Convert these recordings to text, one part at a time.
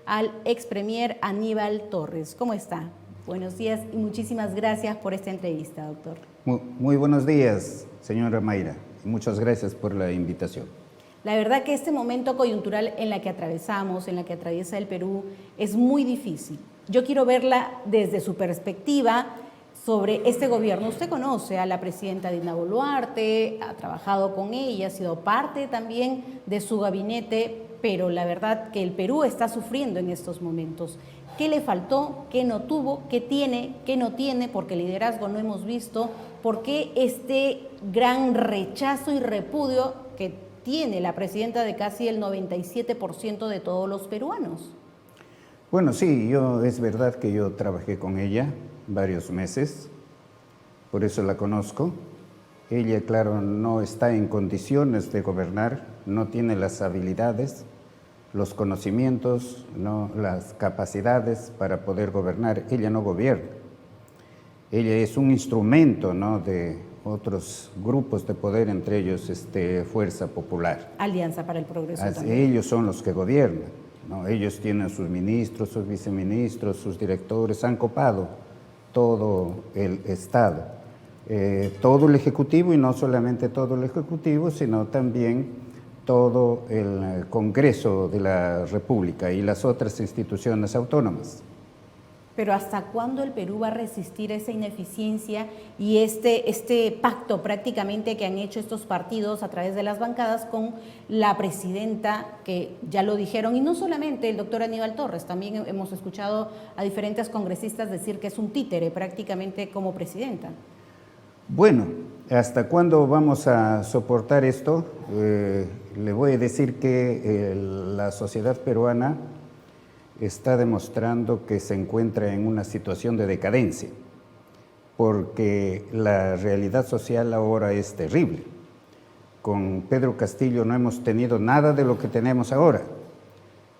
al ex premier Aníbal Torres. ¿Cómo está? Buenos días y muchísimas gracias por esta entrevista, doctor. Muy buenos días, señora Mayra. Muchas gracias por la invitación. La verdad que este momento coyuntural en la que atravesamos, en la que atraviesa el Perú, es muy difícil. Yo quiero verla desde su perspectiva sobre este gobierno. Usted conoce a la presidenta Dina Boluarte, ha trabajado con ella, ha sido parte también de su gabinete, pero la verdad que el Perú está sufriendo en estos momentos. ¿Qué le faltó? ¿Qué no tuvo? ¿Qué tiene? ¿Qué no tiene? Porque liderazgo no hemos visto. ¿Por qué este gran rechazo y repudio que tiene la presidenta de casi el 97% de todos los peruanos? Bueno, sí, es verdad que yo trabajé con ella varios meses, por eso la conozco. Ella, claro, no está en condiciones de gobernar, no tiene las habilidades, los conocimientos, no las capacidades para poder gobernar. Ella no gobierna. Ella es un instrumento, ¿no?, de otros grupos de poder, entre ellos Fuerza Popular. Alianza para el Progreso también. Ellos son los que gobiernan, ¿no? Ellos tienen sus ministros, sus viceministros, sus directores, han copado todo el Estado, todo el Ejecutivo, y no solamente todo el Ejecutivo, sino también todo el Congreso de la República y las otras instituciones autónomas. Pero ¿hasta cuándo el Perú va a resistir esa ineficiencia y este pacto prácticamente que han hecho estos partidos a través de las bancadas con la presidenta, que ya lo dijeron, y no solamente el doctor Aníbal Torres, también hemos escuchado a diferentes congresistas decir que es un títere prácticamente como presidenta? Bueno, ¿hasta cuándo vamos a soportar esto? Le voy a decir que la sociedad peruana está demostrando que se encuentra en una situación de decadencia, porque la realidad social ahora es terrible. Con Pedro Castillo no hemos tenido nada de lo que tenemos ahora.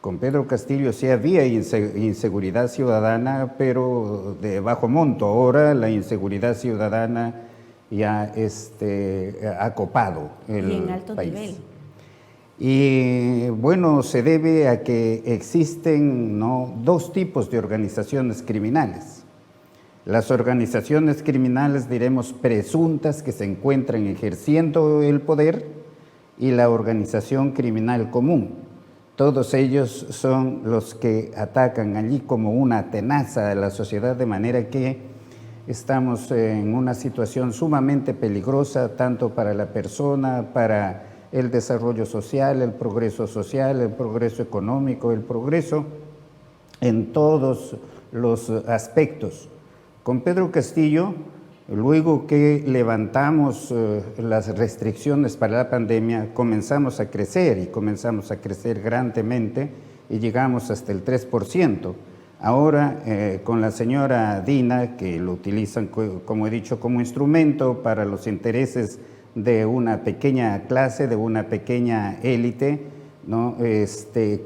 Con Pedro Castillo sí había inseguridad ciudadana, pero de bajo monto. Ahora la inseguridad ciudadana ya ha copado el país. Y en alto nivel. Y bueno, se debe a que existen, ¿no?, dos tipos de organizaciones criminales. Las organizaciones criminales, diremos, presuntas, que se encuentran ejerciendo el poder, y la organización criminal común. Todos ellos son los que atacan allí como una tenaza a la sociedad, de manera que estamos en una situación sumamente peligrosa, tanto para la persona, para el desarrollo social, el progreso económico, el progreso en todos los aspectos. Con Pedro Castillo, luego que levantamos las restricciones para la pandemia, comenzamos a crecer, y comenzamos a crecer grandemente, y llegamos hasta el 3%. Ahora, con la señora Dina, que lo utilizan, como he dicho, como instrumento para los intereses de una pequeña clase, de una pequeña élite, ¿no?,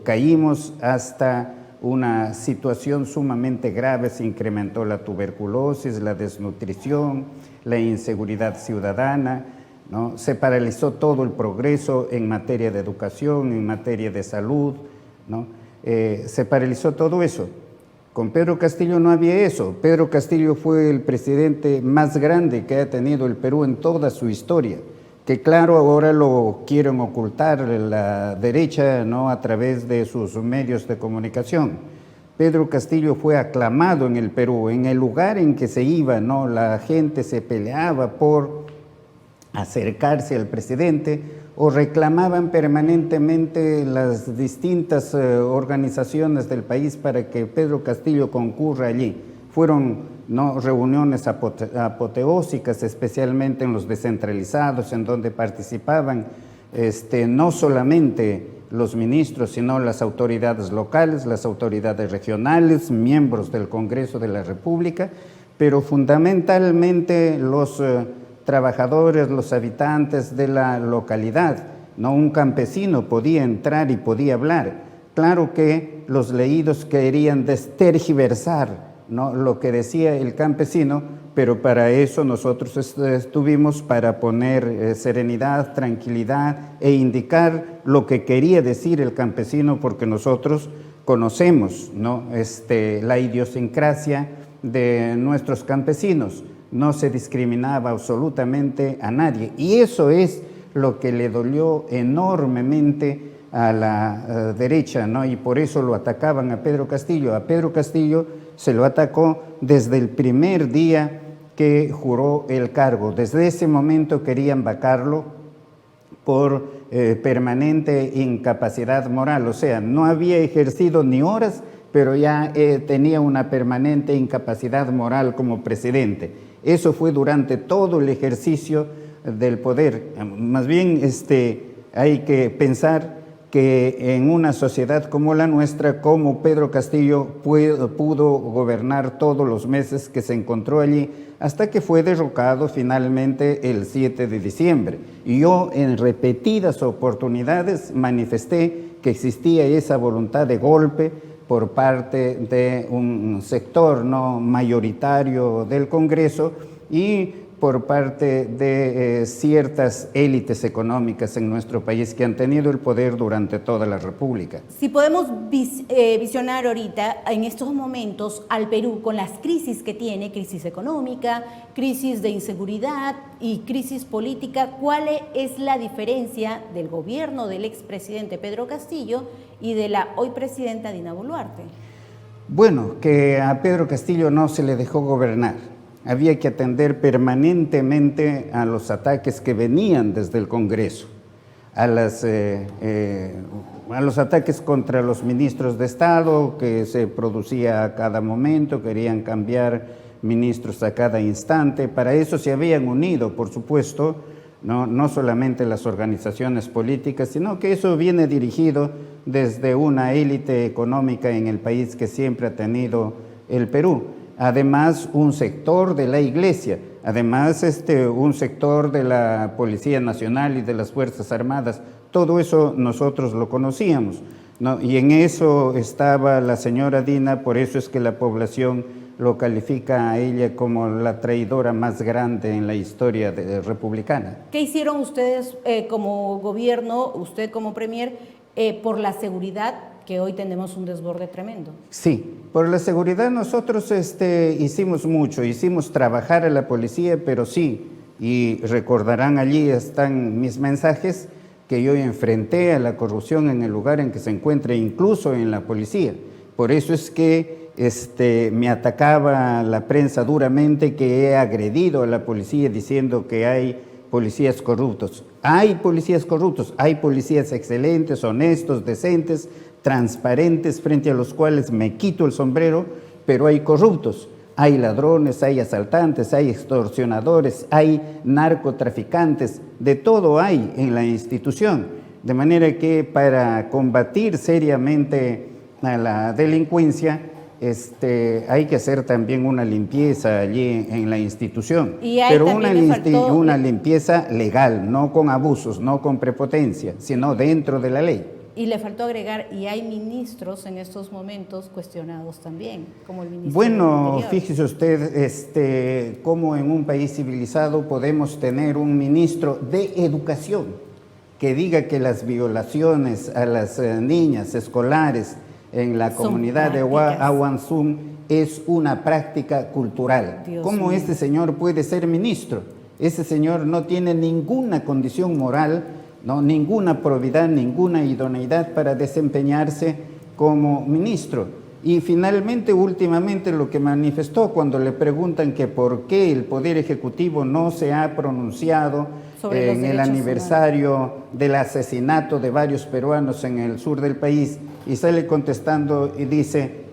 caímos hasta una situación sumamente grave. Se incrementó la tuberculosis, la desnutrición, la inseguridad ciudadana, ¿no? Se paralizó todo el progreso en materia de educación, en materia de salud, ¿no? Se paralizó todo eso. Con Pedro Castillo no había eso. Pedro Castillo fue el presidente más grande que ha tenido el Perú en toda su historia, que claro, ahora lo quieren ocultar la derecha, ¿no?, a través de sus medios de comunicación. Pedro Castillo fue aclamado en el Perú, en el lugar en que se iba, ¿no?, la gente se peleaba por acercarse al presidente, o reclamaban permanentemente las distintas organizaciones del país para que Pedro Castillo concurra allí. Fueron, ¿no?, reuniones apoteósicas, especialmente en los descentralizados, en donde participaban no solamente los ministros, sino las autoridades locales, las autoridades regionales, miembros del Congreso de la República, pero fundamentalmente los trabajadores, los habitantes de la localidad, ¿no? Un campesino podía entrar y podía hablar. Claro que los leídos querían tergiversar, ¿no?, lo que decía el campesino, pero para eso nosotros estuvimos para poner serenidad, tranquilidad e indicar lo que quería decir el campesino, porque nosotros conocemos, ¿no? La idiosincrasia de nuestros campesinos. No se discriminaba absolutamente a nadie. Y eso es lo que le dolió enormemente a la derecha, ¿no? Y por eso lo atacaban a Pedro Castillo. A Pedro Castillo se lo atacó desde el primer día que juró el cargo. Desde ese momento querían vacarlo por permanente incapacidad moral, o sea, no había ejercido ni horas, pero ya tenía una permanente incapacidad moral como presidente. Eso fue durante todo el ejercicio del poder. Más bien hay que pensar que en una sociedad como la nuestra, como Pedro Castillo pudo gobernar todos los meses que se encontró allí, hasta que fue derrocado finalmente el 7 de diciembre. Y yo en repetidas oportunidades manifesté que existía esa voluntad de golpe por parte de un sector no mayoritario del Congreso y por parte de ciertas élites económicas en nuestro país que han tenido el poder durante toda la República. Si podemos visionar ahorita, en estos momentos, al Perú con las crisis que tiene, crisis económica, crisis de inseguridad y crisis política, ¿cuál es la diferencia del gobierno del expresidente Pedro Castillo y de la hoy presidenta Dina Boluarte? Bueno, que a Pedro Castillo no se le dejó gobernar. Había que atender permanentemente a los ataques que venían desde el Congreso, a los ataques contra los ministros de Estado que se producía a cada momento, querían cambiar ministros a cada instante. Para eso se habían unido, por supuesto, no solamente las organizaciones políticas, sino que eso viene dirigido desde una élite económica en el país que siempre ha tenido el Perú. Además, un sector de la Iglesia, además un sector de la Policía Nacional y de las Fuerzas Armadas, todo eso nosotros lo conocíamos, ¿no? Y en eso estaba la señora Dina, por eso es que la población lo califica a ella como la traidora más grande en la historia republicana. ¿Qué hicieron ustedes como gobierno, usted como premier, por la seguridad, que hoy tenemos un desborde tremendo? Sí, por la seguridad nosotros hicimos mucho, hicimos trabajar a la policía, pero sí, y recordarán allí están mis mensajes, que yo enfrenté a la corrupción en el lugar en que se encuentra, incluso en la policía. Por eso es que me atacaba la prensa duramente, que he agredido a la policía diciendo que hay policías corruptos. Hay policías corruptos, hay policías excelentes, honestos, decentes, transparentes, frente a los cuales me quito el sombrero, pero hay corruptos, hay ladrones, hay asaltantes, hay extorsionadores, hay narcotraficantes, de todo hay en la institución. De manera que para combatir seriamente a la delincuencia, hay que hacer también una limpieza allí en la institución, pero una limpieza legal, no con abusos, no con prepotencia, sino dentro de la ley. Y le faltó agregar, y hay ministros en estos momentos cuestionados también, como el ministro Bueno, del Interior. fíjese usted cómo en un país civilizado podemos tener un ministro de Educación que diga que las violaciones a las niñas escolares en la comunidad de Ahuanzún es una práctica cultural. ¿Cómo mío. este señor puede ser ministro? Ese señor no tiene ninguna condición moral, no, ninguna probidad, ninguna idoneidad para desempeñarse como ministro. Y finalmente, últimamente, lo que manifestó cuando le preguntan que por qué el Poder Ejecutivo no se ha pronunciado en el aniversario del asesinato de varios peruanos en el sur del país, y sale contestando y dice,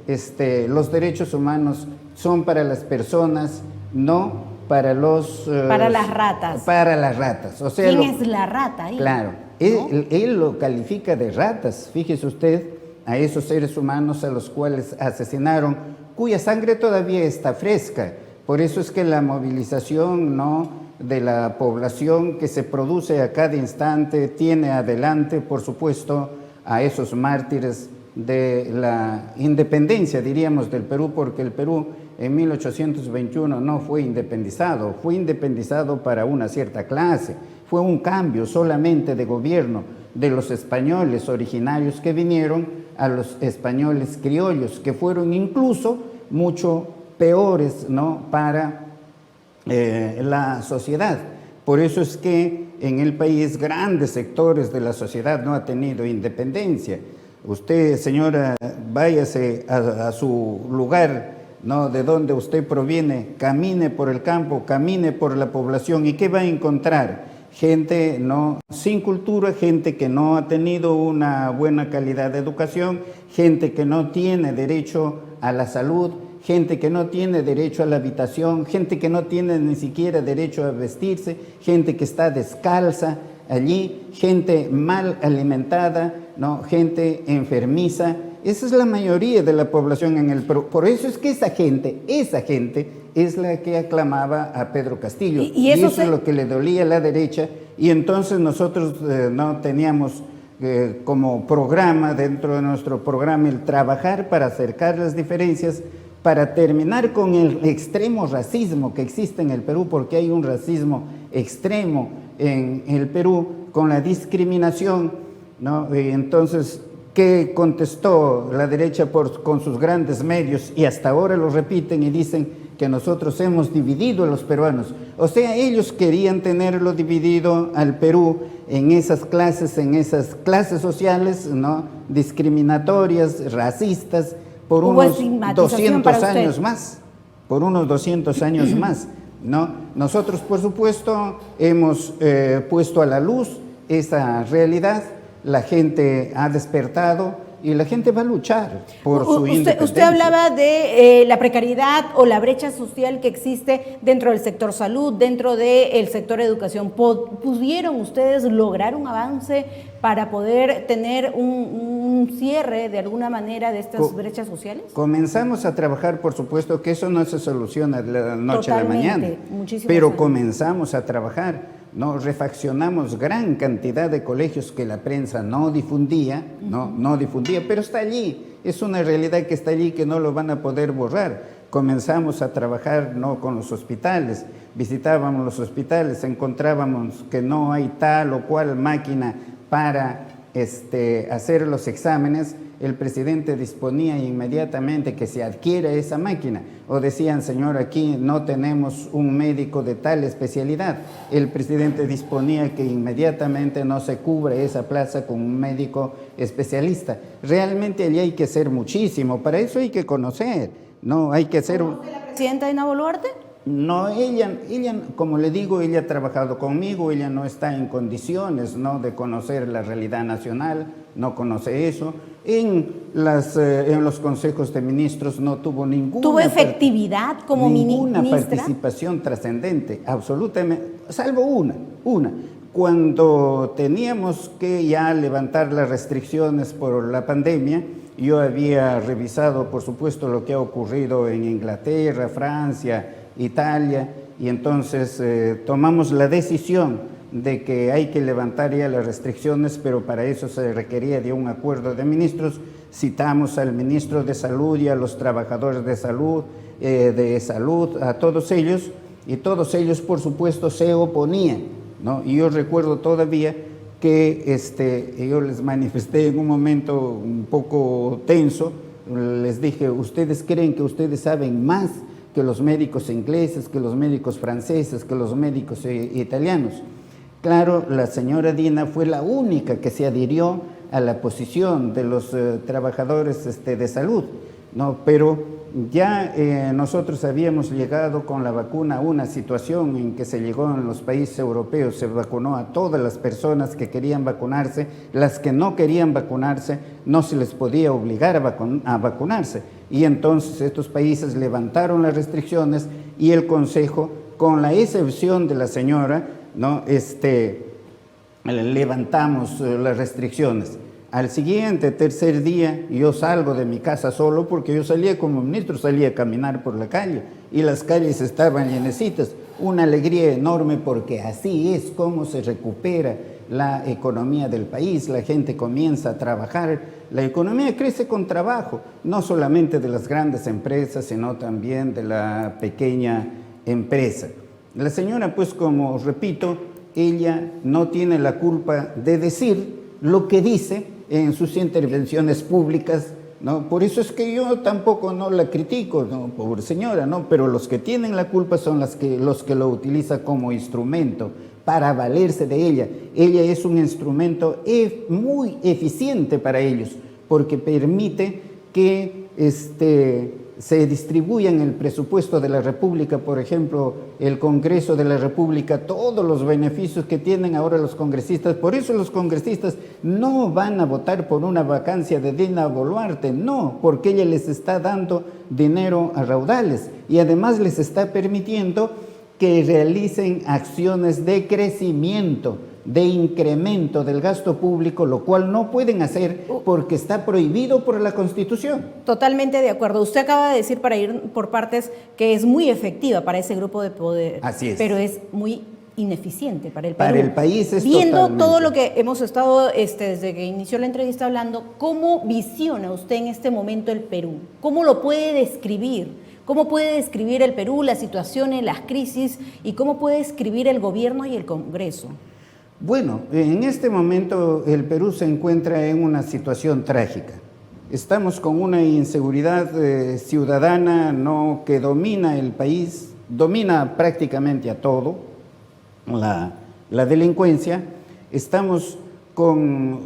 los derechos humanos son para las personas, no para los... para las ratas. Para las ratas. O sea, ¿Quién es la rata ahí? Claro, ¿no? Él lo califica de ratas, fíjese usted, a esos seres humanos a los cuales asesinaron, cuya sangre todavía está fresca. Por eso es que la movilización, ¿no?, de la población que se produce a cada instante tiene adelante, por supuesto, a esos mártires de la independencia, diríamos, del Perú, porque el Perú en 1821 no fue independizado para una cierta clase, fue un cambio solamente de gobierno de los españoles originarios que vinieron a los españoles criollos, que fueron incluso mucho peores, ¿no?, para la sociedad. Por eso es que en el país grandes sectores de la sociedad no ha tenido independencia. Usted, señora, váyase a su lugar, ¿no?, de donde usted proviene, camine por el campo, camine por la población, ¿y qué va a encontrar? Gente, ¿no?, sin cultura, gente que no ha tenido una buena calidad de educación, gente que no tiene derecho a la salud, gente que no tiene derecho a la habitación, gente que no tiene ni siquiera derecho a vestirse, gente que está descalza allí, gente mal alimentada, ¿no?, gente enfermiza. Esa es la mayoría de la población en el Perú. Por eso es que esa gente es la que aclamaba a Pedro Castillo. Y eso es lo que le dolía a la derecha. Y entonces nosotros no teníamos como programa, dentro de nuestro programa, el trabajar para acercar las diferencias, para terminar con el extremo racismo que existe en el Perú, porque hay un racismo extremo en el Perú, con la discriminación, ¿no? Entonces, ¿qué contestó la derecha con sus grandes medios? Y hasta ahora lo repiten y dicen que nosotros hemos dividido a los peruanos. O sea, ellos querían tenerlo dividido al Perú en esas clases sociales, ¿no?, discriminatorias, racistas, por unos 200 años más, por unos 200 años más, ¿no? Nosotros, por supuesto, hemos puesto a la luz esa realidad, la gente ha despertado y la gente va a luchar por su independencia. Usted hablaba de la precariedad o la brecha social que existe dentro del sector salud, dentro del sector educación. ¿Pudieron ustedes lograr un avance para poder tener un cierre de alguna manera de estas brechas sociales? Comenzamos a trabajar, por supuesto que eso no se soluciona de la noche a la mañana, pero comenzamos a trabajar. No, refaccionamos gran cantidad de colegios que la prensa no difundía, no difundía, pero está allí, es una realidad que está allí, que no lo van a poder borrar. Comenzamos a trabajar, ¿no?, con los hospitales, visitábamos los hospitales, encontrábamos que no hay tal o cual máquina para hacer los exámenes. El presidente disponía inmediatamente que se adquiera esa máquina, o decían, señor, aquí no tenemos un médico de tal especialidad. El presidente disponía que inmediatamente no se cubre esa plaza con un médico especialista. Realmente allí hay que hacer muchísimo, para eso hay que conocer, ¿no? Hay que hacer... ¿Conoce la presidenta Dina Boluarte? No, ella, como le digo, ella ha trabajado conmigo, ella no está en condiciones, ¿no?, de conocer la realidad nacional, no conoce eso. En los consejos de ministros no tuvo ninguna... ¿Tuvo efectividad como ministra? Ninguna participación trascendente, absolutamente, salvo una. Cuando teníamos que ya levantar las restricciones por la pandemia, yo había revisado, por supuesto, lo que ha ocurrido en Inglaterra, Francia, Italia, y entonces tomamos la decisión de que hay que levantar ya las restricciones, pero para eso se requería de un acuerdo de ministros. Citamos al ministro de Salud y a los trabajadores de salud, a todos ellos, y todos ellos, por supuesto, se oponían, ¿no? Y yo recuerdo todavía que yo les manifesté en un momento un poco tenso, les dije, ¿ustedes creen que ustedes saben más que los médicos ingleses, que los médicos franceses, que los médicos italianos? Claro, la señora Dina fue la única que se adhirió a la posición de los trabajadores de salud, ¿no? Pero ya nosotros habíamos llegado con la vacuna a una situación en que se llegó en los países europeos, se vacunó a todas las personas que querían vacunarse, las que no querían vacunarse no se les podía obligar a vacunarse, y entonces estos países levantaron las restricciones y el Consejo, con la excepción de la señora, ¿no?, levantamos las restricciones. Al siguiente, tercer día, yo salgo de mi casa solo, porque yo salía como ministro, salía a caminar por la calle y las calles estaban llenecitas. Una alegría enorme, porque así es como se recupera la economía del país. La gente comienza a trabajar, la economía crece con trabajo, no solamente de las grandes empresas, sino también de la pequeña empresa. La señora, pues, como repito, ella no tiene la culpa de decir lo que dice en sus intervenciones públicas, ¿no? Por eso es que yo tampoco no la critico, ¿no? Pobre señora, ¿no? Pero los que tienen la culpa son los que lo utilizan como instrumento para valerse de ella. Ella es un instrumento muy eficiente para ellos, porque permite que se distribuyan el presupuesto de la República, por ejemplo, el Congreso de la República, todos los beneficios que tienen ahora los congresistas. Por eso los congresistas no van a votar por una vacancia de Dina Boluarte, no, porque ella les está dando dinero a raudales y además les está permitiendo que realicen acciones de crecimiento, de incremento del gasto público, lo cual no pueden hacer porque está prohibido por la Constitución. Totalmente de acuerdo. Usted acaba de decir, para ir por partes, que es muy efectiva para ese grupo de poder. Así es. Pero es muy ineficiente para el Perú. Para el país es Viendo totalmente. todo lo que hemos estado desde que inició la entrevista hablando, ¿cómo visiona usted en este momento el Perú? ¿Cómo lo puede describir? ¿Cómo puede describir el Perú, las situaciones, las crisis, y cómo puede describir el gobierno y el Congreso? Bueno, en este momento el Perú se encuentra en una situación trágica. Estamos con una inseguridad ciudadana, ¿no?, que domina el país, domina prácticamente a todo, la delincuencia. Estamos con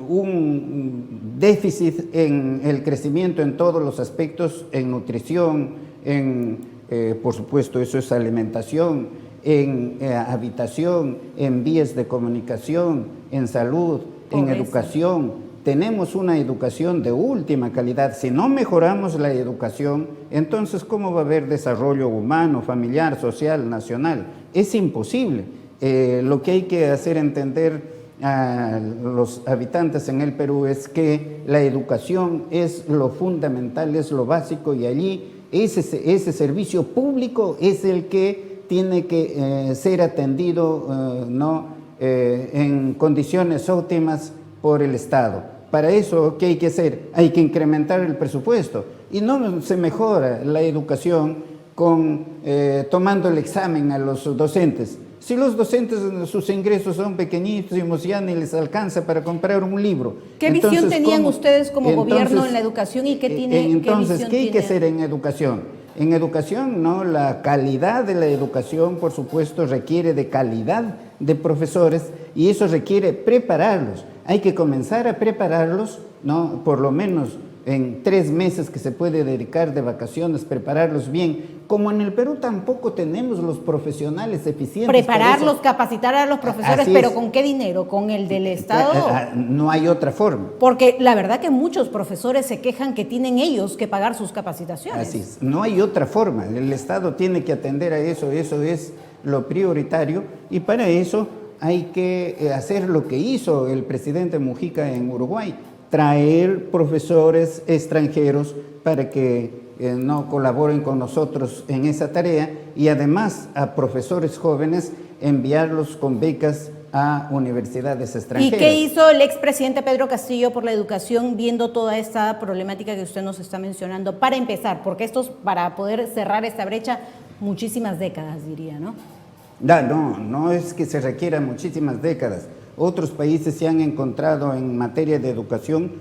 un déficit en el crecimiento en todos los aspectos, en nutrición, por supuesto, eso es alimentación, en habitación, en vías de comunicación, en salud, en educación. Tenemos una educación de última calidad. Si no mejoramos la educación, entonces ¿cómo va a haber desarrollo humano, familiar, social, nacional? Es imposible. Lo que hay que hacer entender a los habitantes en el Perú es que la educación es lo fundamental, es lo básico, y allí ese servicio público es el que tiene que ser atendido en condiciones óptimas por el Estado. Para eso, ¿qué hay que hacer? Hay que incrementar el presupuesto, y no se mejora la educación tomando el examen a los docentes. Si los docentes, sus ingresos son pequeñísimos, ya ni les alcanza para comprar un libro. ¿Qué visión tenían ustedes como gobierno en la educación y qué tiene? Entonces, ¿qué hay que hacer en educación? En educación, ¿no? La calidad de la educación, por supuesto, requiere de calidad de profesores, y eso requiere prepararlos. Hay que comenzar a prepararlos, ¿no? Por lo menos en 3 meses que se puede dedicar de vacaciones, prepararlos bien. Como en el Perú tampoco tenemos los profesionales eficientes. Prepararlos, capacitar a los profesores, pero ¿con qué dinero? ¿Con el del Estado? No hay otra forma. Porque la verdad que muchos profesores se quejan que tienen ellos que pagar sus capacitaciones. Así es, no hay otra forma. El Estado tiene que atender a eso es lo prioritario, y para eso hay que hacer lo que hizo el presidente Mujica en Uruguay, traer profesores extranjeros para que no colaboren con nosotros en esa tarea, y además a profesores jóvenes enviarlos con becas a universidades extranjeras. ¿Y qué hizo el expresidente Pedro Castillo por la educación viendo toda esta problemática que usted nos está mencionando? Para empezar, porque para poder cerrar esta brecha, muchísimas décadas, diría, ¿no? No es que se requieran muchísimas décadas. Otros países se han encontrado en materia de educación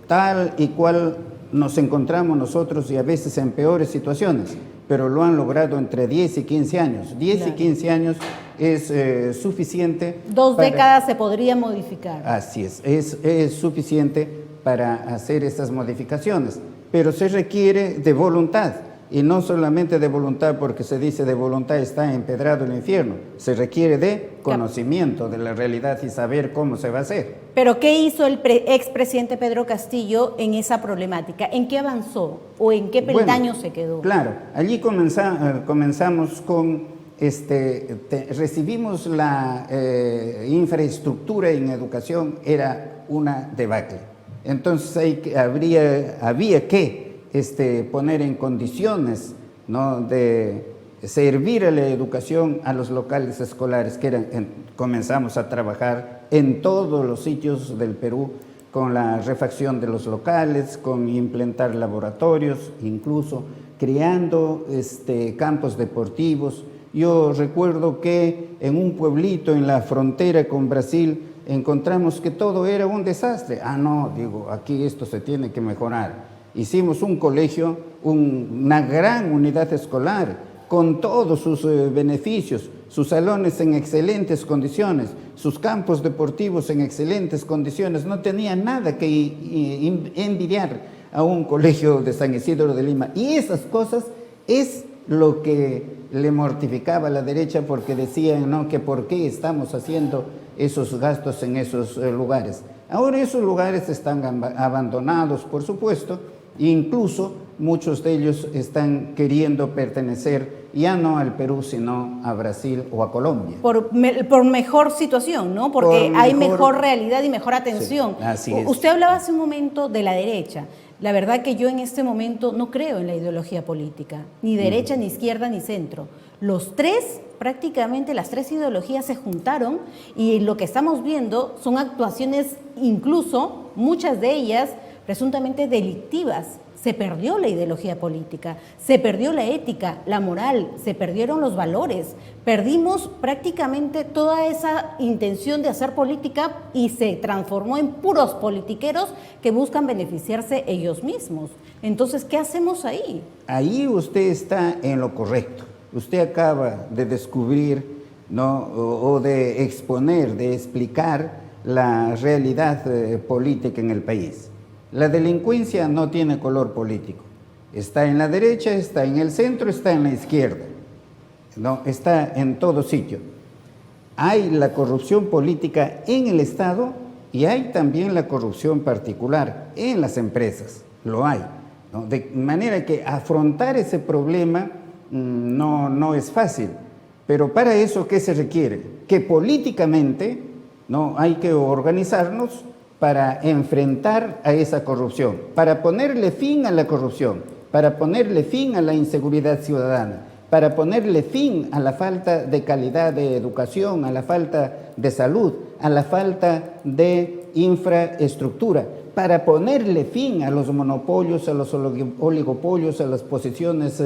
tal y cual nos encontramos nosotros, y a veces en peores situaciones, pero lo han logrado entre 10 y 15 años. 10 y 15 años es suficiente. 2 décadas se podría modificar. Así es suficiente para hacer estas modificaciones, pero se requiere de voluntad. Y no solamente de voluntad, porque se dice de voluntad está empedrado el infierno. Se requiere de conocimiento de la realidad y saber cómo se va a hacer. Pero ¿qué hizo el expresidente Pedro Castillo en esa problemática? ¿En qué avanzó o en qué peldaño se quedó? Claro, allí comenzamos con, recibimos la infraestructura en educación, era una debacle. Entonces había que poner en condiciones, ¿no?, de servir a la educación a los locales escolares, comenzamos a trabajar en todos los sitios del Perú con la refacción de los locales, con implementar laboratorios, incluso creando campos deportivos. Yo recuerdo que en un pueblito en la frontera con Brasil encontramos que todo era un desastre. Ah, no, digo, aquí esto se tiene que mejorar. Hicimos un colegio, una gran unidad escolar, con todos sus beneficios, sus salones en excelentes condiciones, sus campos deportivos en excelentes condiciones. No tenía nada que envidiar a un colegio de San Isidro de Lima. Y esas cosas es lo que le mortificaba a la derecha, porque decían, ¿no?, que por qué estamos haciendo esos gastos en esos lugares. Ahora esos lugares están abandonados, por supuesto, e incluso muchos de ellos están queriendo pertenecer ya no al Perú, sino a Brasil o a Colombia. Por mejor situación, ¿no? Porque hay mejor realidad y mejor atención. Sí, así es. Usted hablaba hace un momento de la derecha. La verdad que yo en este momento no creo en la ideología política, ni derecha, ni izquierda, ni centro. Los tres, prácticamente las tres ideologías se juntaron y lo que estamos viendo son actuaciones, incluso muchas de ellas presuntamente delictivas. Se perdió la ideología política, se perdió la ética, la moral, se perdieron los valores, perdimos prácticamente toda esa intención de hacer política y se transformó en puros politiqueros que buscan beneficiarse ellos mismos. Entonces, ¿qué hacemos ahí? Ahí usted está en lo correcto. Usted acaba de descubrir, ¿no?, o de exponer, de explicar la realidad política en el país. La delincuencia no tiene color político. Está en la derecha, está en el centro, está en la izquierda. No, está en todo sitio. Hay la corrupción política en el Estado y hay también la corrupción particular en las empresas. Lo hay, ¿no? De manera que afrontar ese problema no es fácil. Pero para eso, ¿qué se requiere? Que políticamente, ¿no?, hay que organizarnos para enfrentar a esa corrupción, para ponerle fin a la corrupción, para ponerle fin a la inseguridad ciudadana, para ponerle fin a la falta de calidad de educación, a la falta de salud, a la falta de infraestructura, para ponerle fin a los monopolios, a los oligopolios, a las posiciones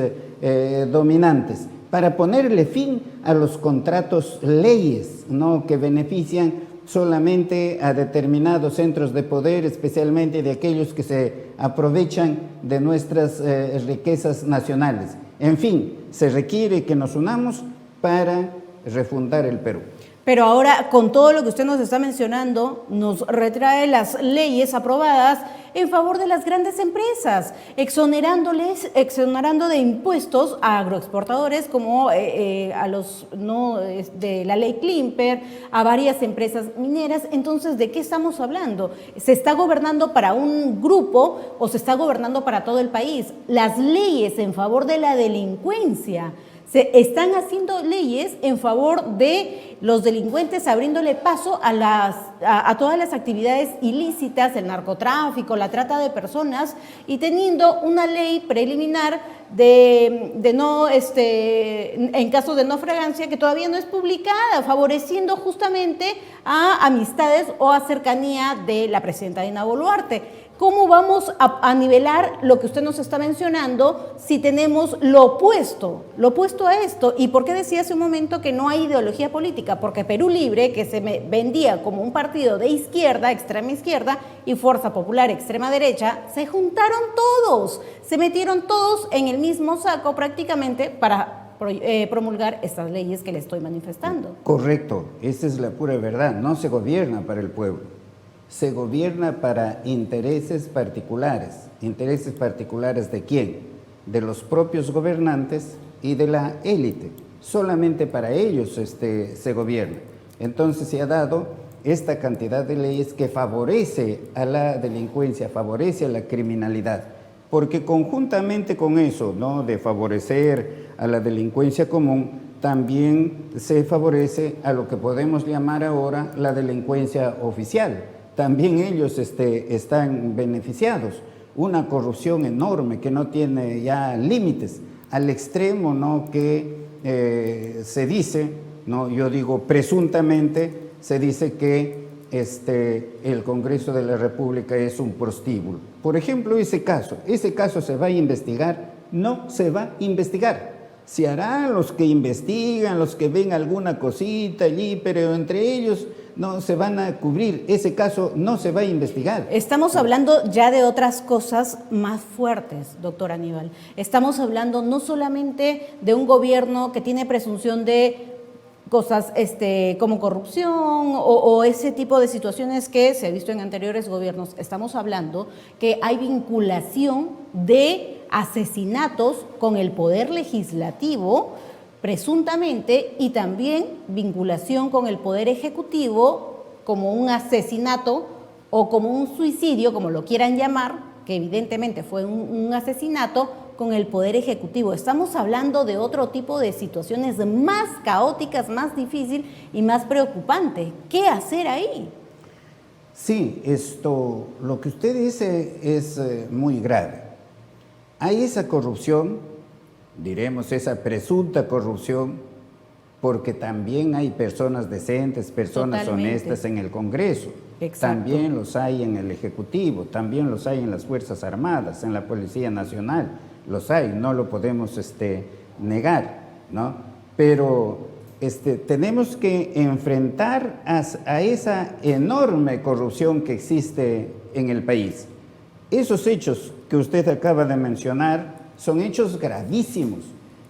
dominantes, para ponerle fin a los contratos leyes, ¿no?, que benefician solamente a determinados centros de poder, especialmente de aquellos que se aprovechan de nuestras riquezas nacionales. En fin, se requiere que nos unamos para refundar el Perú. Pero ahora, con todo lo que usted nos está mencionando, nos retrae las leyes aprobadas en favor de las grandes empresas, exonerando de impuestos a agroexportadores como a los de la ley Klimper, a varias empresas mineras. Entonces, ¿de qué estamos hablando? ¿Se está gobernando para un grupo o se está gobernando para todo el país? Las leyes en favor de la delincuencia. Se están haciendo leyes en favor de los delincuentes, abriéndole paso a todas las actividades ilícitas, el narcotráfico, la trata de personas, y teniendo una ley preliminar en caso de no fragancia, que todavía no es publicada, favoreciendo justamente a amistades o a cercanía de la presidenta Dina Boluarte. ¿Cómo vamos a nivelar lo que usted nos está mencionando si tenemos lo opuesto a esto? ¿Y por qué decía hace un momento que no hay ideología política? Porque Perú Libre, que se vendía como un partido de izquierda, extrema izquierda, y Fuerza Popular, extrema derecha, se juntaron todos, se metieron todos en el mismo saco prácticamente para promulgar estas leyes que le estoy manifestando. Correcto, esa es la pura verdad. No se gobierna para el pueblo. Se gobierna para intereses particulares. ¿Intereses particulares de quién? De los propios gobernantes y de la élite. Solamente para ellos se gobierna. Entonces se ha dado esta cantidad de leyes que favorece a la delincuencia, favorece a la criminalidad. Porque conjuntamente con eso, ¿no?, de favorecer a la delincuencia común, también se favorece a lo que podemos llamar ahora la delincuencia oficial. También ellos están beneficiados. Una corrupción enorme que no tiene ya límites, al extremo, ¿no?, que se dice, ¿no?, yo digo presuntamente, se dice que el Congreso de la República es un prostíbulo. Por ejemplo, ese caso ¿se va a investigar? No se va a investigar. Se harán los que investigan, los que ven alguna cosita allí, pero entre ellos no se van a cubrir, ese caso no se va a investigar. Estamos hablando ya de otras cosas más fuertes, doctor Aníbal. Estamos hablando no solamente de un gobierno que tiene presunción de cosas como corrupción o ese tipo de situaciones que se ha visto en anteriores gobiernos. Estamos hablando que hay vinculación de asesinatos con el poder legislativo, presuntamente, y también vinculación con el poder ejecutivo como un asesinato o como un suicidio, como lo quieran llamar, que evidentemente fue un asesinato, con el Poder Ejecutivo. Estamos hablando de otro tipo de situaciones más caóticas, más difíciles y más preocupantes. ¿Qué hacer ahí? Sí, lo que usted dice es muy grave. Hay esa corrupción, diremos esa presunta corrupción, porque también hay personas decentes, personas honestas en el Congreso. Exacto. También los hay en el Ejecutivo, también los hay en las Fuerzas Armadas, en la Policía Nacional. Los hay, no lo podemos negar, ¿no? Pero tenemos que enfrentar a esa enorme corrupción que existe en el país. Esos hechos que usted acaba de mencionar son hechos gravísimos.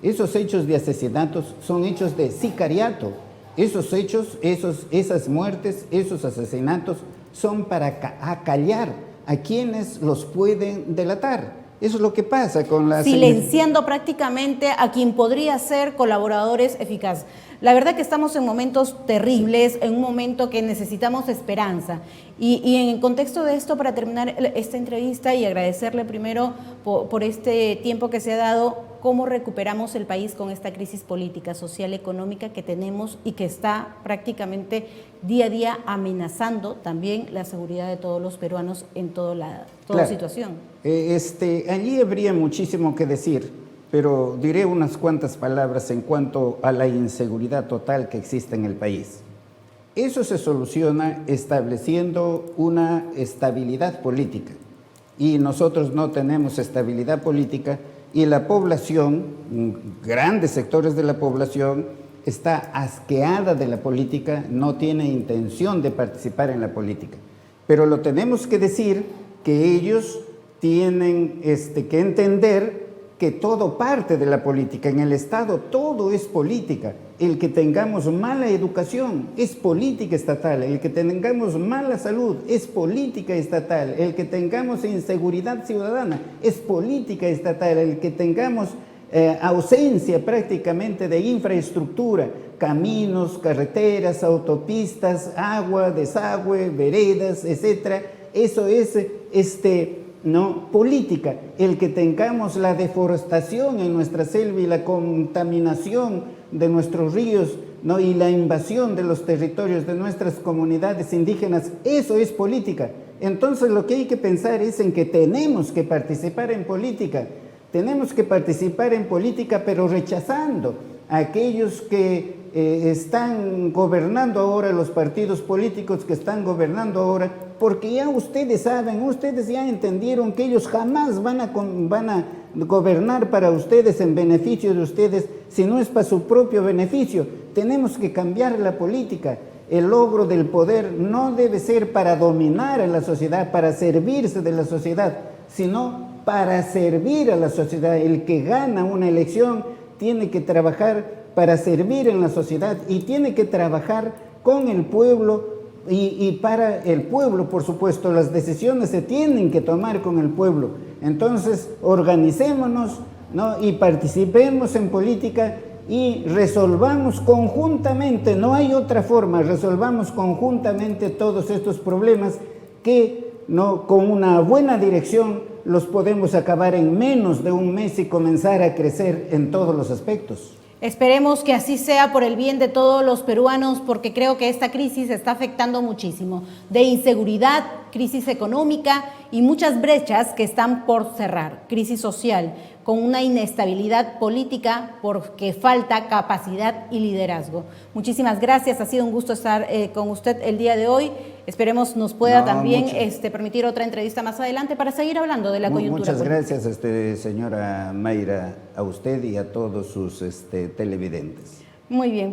Esos hechos de asesinatos son hechos de sicariato. Esos hechos, esas muertes, esos asesinatos son para acallar a quienes los pueden delatar. Eso es lo que pasa con la... Silenciando prácticamente a quien podría ser colaboradores eficaces. La verdad que estamos en momentos terribles, en un momento que necesitamos esperanza. Y en el contexto de esto, para terminar esta entrevista y agradecerle primero por este tiempo que se ha dado, ¿cómo recuperamos el país con esta crisis política, social, económica que tenemos y que está prácticamente día a día amenazando también la seguridad de todos los peruanos en toda situación? Allí habría muchísimo que decir, pero diré unas cuantas palabras en cuanto a la inseguridad total que existe en el país. Eso se soluciona estableciendo una estabilidad política, y nosotros no tenemos estabilidad política, y la población, grandes sectores de la población, está asqueada de la política, no tiene intención de participar en la política. Pero lo tenemos que decir, que ellos tienen que entender que todo parte de la política. En el Estado todo es política. El que tengamos mala educación es política estatal, el que tengamos mala salud es política estatal, el que tengamos inseguridad ciudadana es política estatal, el que tengamos ausencia prácticamente de infraestructura, caminos, carreteras, autopistas, agua, desagüe, veredas, etcétera, eso es política. El que tengamos la deforestación en nuestra selva y la contaminación de nuestros ríos, y la invasión de los territorios de nuestras comunidades indígenas, eso es política. Entonces lo que hay que pensar es en que tenemos que participar en política. Tenemos que participar en política, pero rechazando a aquellos que están gobernando ahora, los partidos políticos que están gobernando ahora, porque ya ustedes saben, ustedes ya entendieron que ellos jamás van a gobernar para ustedes, en beneficio de ustedes, si no es para su propio beneficio. Tenemos que cambiar la política. El logro del poder no debe ser para dominar a la sociedad, para servirse de la sociedad, sino para servir a la sociedad. El que gana una elección tiene que trabajar para servir en la sociedad y tiene que trabajar con el pueblo y para el pueblo, por supuesto. Las decisiones se tienen que tomar con el pueblo. Entonces, organicémonos, y participemos en política y resolvamos conjuntamente, no hay otra forma, resolvamos conjuntamente todos estos problemas que con una buena dirección los podemos acabar en menos de un mes y comenzar a crecer en todos los aspectos. Esperemos que así sea por el bien de todos los peruanos, porque creo que esta crisis está afectando muchísimo, de inseguridad, crisis económica y muchas brechas que están por cerrar, crisis social, con una inestabilidad política porque falta capacidad y liderazgo. Muchísimas gracias, ha sido un gusto estar con usted el día de hoy. Esperemos nos pueda también permitir otra entrevista más adelante para seguir hablando de la coyuntura política. Muchas política. gracias, señora Mayra, a usted y a todos sus televidentes. Muy bien.